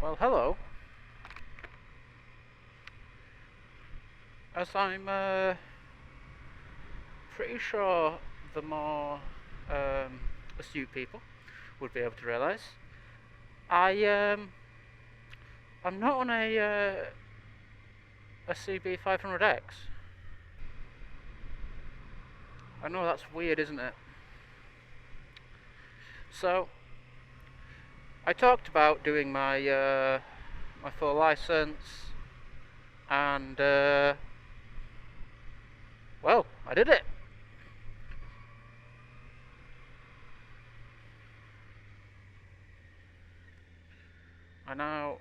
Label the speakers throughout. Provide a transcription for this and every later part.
Speaker 1: Well, hello. As I'm pretty sure the more astute people would be able to realise, I I'm not on a CB500X. I know that's weird, isn't it? So I talked about doing my full license, and well, I did it. I now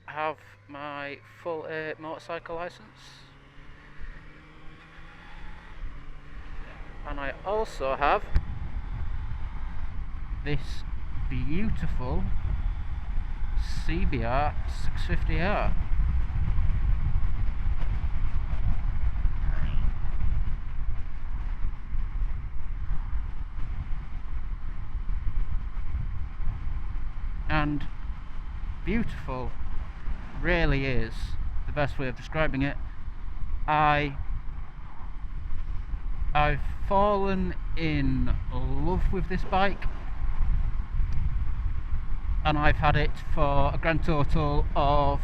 Speaker 1: have my full A motorcycle license, and I also have this beautiful CBR 650R. And beautiful really is the best way of describing it. I've fallen in love with this bike, and I've had it for a grand total of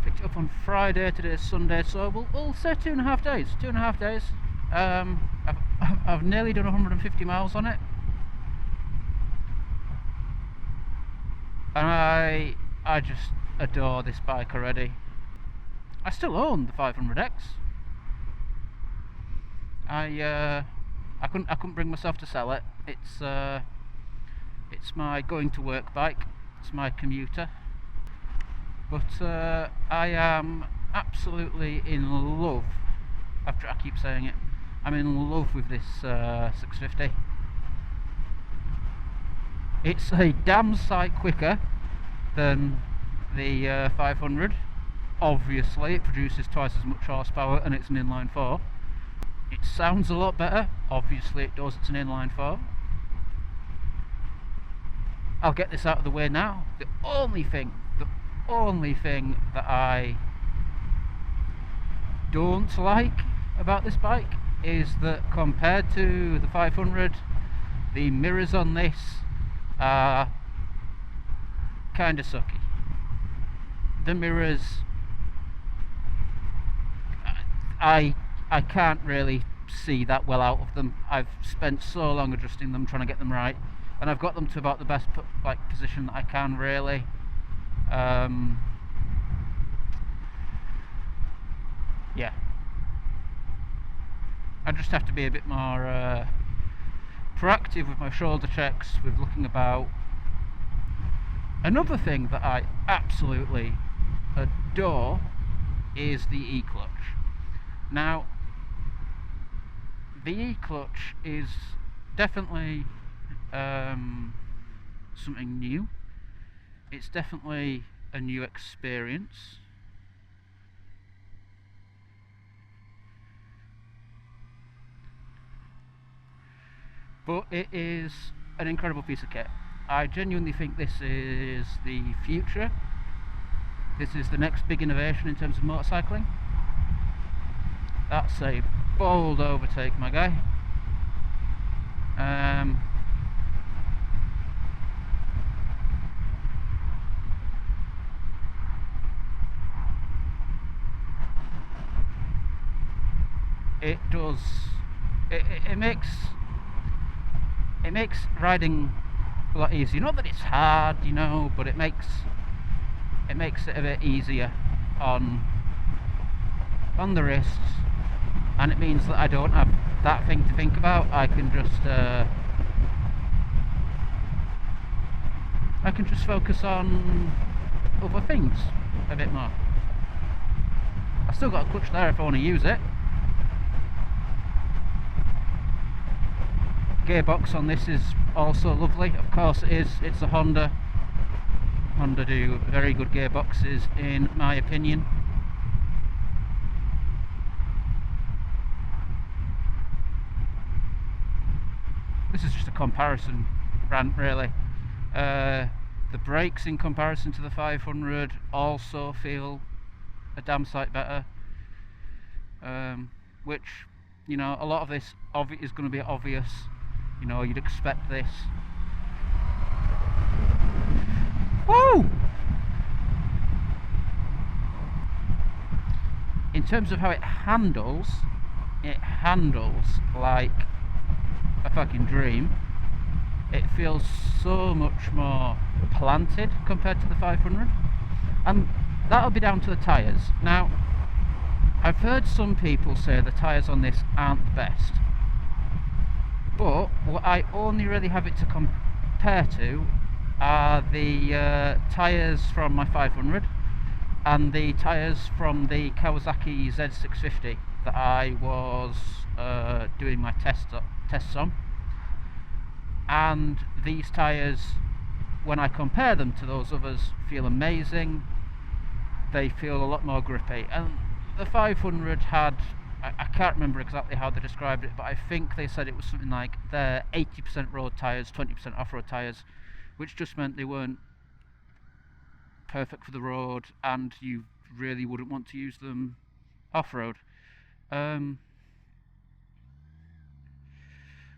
Speaker 1: picked it up on Friday, today's Sunday, so we'll say 2.5 days. 2.5 days. I've nearly done 150 miles on it, and I just adore this bike already. I still own the 500X. I couldn't bring myself to sell it. It's my going to work bike. It's my commuter. But I am absolutely in love. I keep saying it. I'm in love with this 650. It's a damn sight quicker than the 500. Obviously, it produces twice as much horsepower, and it's an inline 4. It sounds a lot better. Obviously, it does. It's an inline 4. I'll get this out of the way now. The only thing that I don't like about this bike is that compared to the 500, the mirrors on this are kind of sucky. The mirrors, I can't really see that well out of them. I've spent so long adjusting them, trying to get them right, and I've got them to about the best position that I can, really. Yeah, I just have to be a bit more proactive with my shoulder checks, with looking about. Another thing that I absolutely adore is the E-clutch. Now, the E-clutch is definitely something new. It's definitely a new experience. But it is an incredible piece of kit. I genuinely think this is the future. This is the next big innovation in terms of motorcycling. That's a bold overtake, my guy. It does. It makes riding a lot easier. Not that it's hard, but it makes it a bit easier on the wrists, and it means that I don't have that thing to think about. I can just focus on other things a bit more. I've still got a clutch there if I want to use it. Gearbox on this is also lovely. Of course it is. It's a Honda. Honda do very good gearboxes, in my opinion. This is just a comparison rant, really. The brakes in comparison to the 500 also feel a damn sight better, which, you know, a lot of this is going to be obvious. You know, you'd expect this. Woo! In terms of how it handles like a fucking dream. It feels so much more planted compared to the 500, and that'll be down to the tyres. Now, I've heard some people say the tyres on this aren't the best, but what I only really have it to compare to are the tyres from my 500 and the tyres from the Kawasaki Z650 that I was doing my tests on. And these tyres, when I compare them to those others, feel amazing. They feel a lot more grippy. And the 500 had, I can't remember exactly how they described it, but I think they said it was something like they're 80% road tyres, 20% off-road tyres, which just meant they weren't perfect for the road, and you really wouldn't want to use them off-road.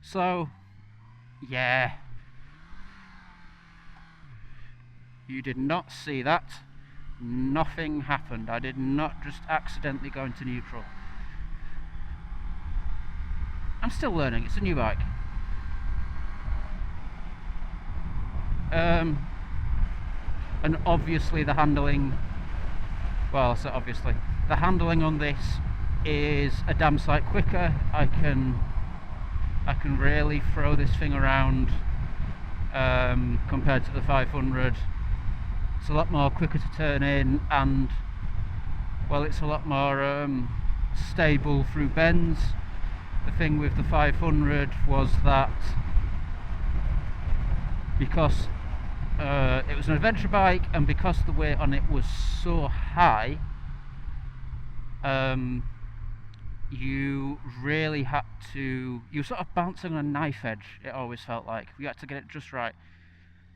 Speaker 1: So, yeah. You did not see that. Nothing happened. I did not just accidentally go into neutral. I'm still learning. It's a new bike. And obviously the handling, well, so obviously the handling on this is a damn sight quicker. I can really throw this thing around compared to the 500. It's a lot more quicker to turn in, and well, it's a lot more stable through bends. The thing with the 500 was that because it was an adventure bike, and because the weight on it was so high, you really had to, you were sort of bouncing on a knife edge, it always felt like. You had to get it just right.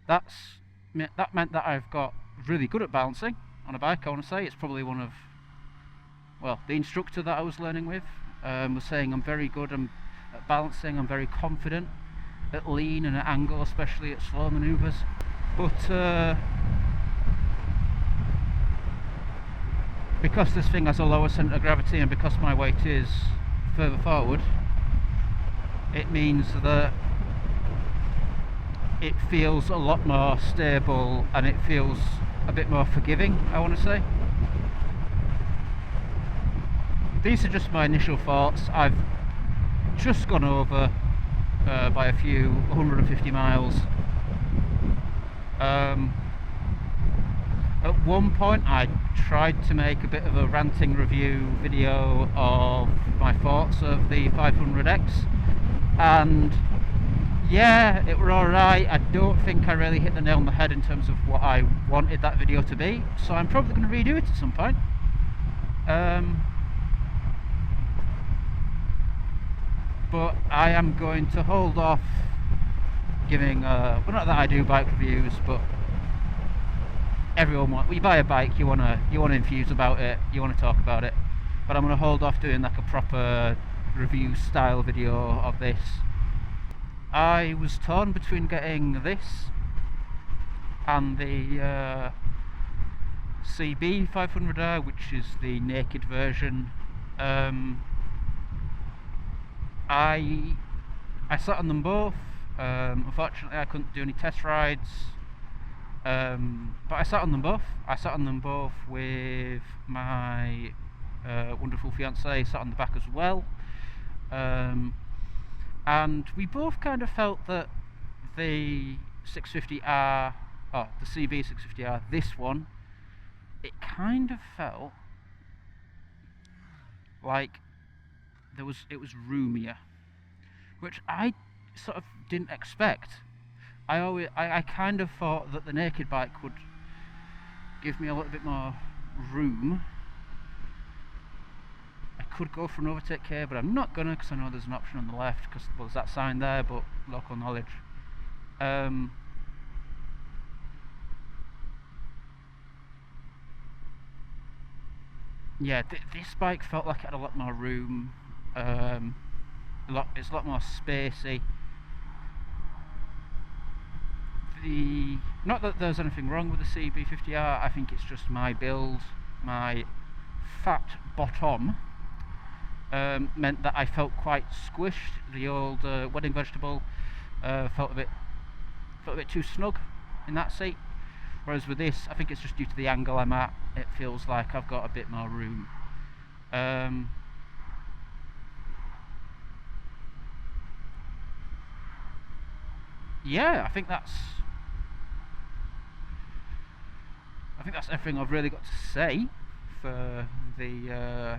Speaker 1: That meant that I've got really good at bouncing on a bike, I want to say. It's probably one of, well, the instructor that I was learning with was saying I'm very good at balancing, I'm very confident at lean and at angle, especially at slow manoeuvres. But because this thing has a lower centre of gravity, and because my weight is further forward, it means that it feels a lot more stable, and it feels a bit more forgiving, I want to say. These are just my initial thoughts. I've just gone over by a few 150 miles. At one point I tried to make a bit of a ranting review video of my thoughts of the 500X, and yeah, it were alright. I don't think I really hit the nail on the head in terms of what I wanted that video to be, so I'm probably going to redo it at some point. But I am going to hold off giving, well, not that I do bike reviews, but everyone when you buy a bike, you wanna infuse about it, you wanna talk about it. But I'm gonna hold off doing like a proper review style video of this. I was torn between getting this and the CB 500R, which is the naked version. I sat on them both. Unfortunately, I couldn't do any test rides, but I sat on them both. I sat on them both with my wonderful fiance, sat on the back as well, and we both kind of felt that the 650R, oh, the CB 650R, this one, it kind of felt like it was roomier, which I sort of didn't expect. I kind of thought that the naked bike would give me a little bit more room. I could go for an overtake K, but I'm not gonna, because I know there's an option on the left, because well, there's that sign there, but local knowledge. yeah, this bike felt like it had a lot more room. It's a lot more spacey. Not that there's anything wrong with the CB50R. I think it's just my build, my fat bottom, meant that I felt quite squished. The old wedding vegetable felt a bit too snug in that seat. Whereas with this, I think it's just due to the angle I'm at. It feels like I've got a bit more room. Yeah, I think that's everything I've really got to say for the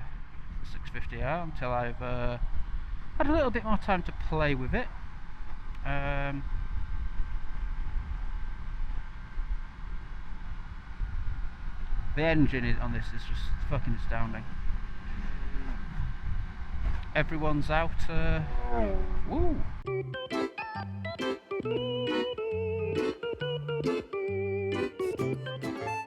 Speaker 1: 650R until I've had a little bit more time to play with it. The engine on this is just fucking astounding. Everyone's out. Woo!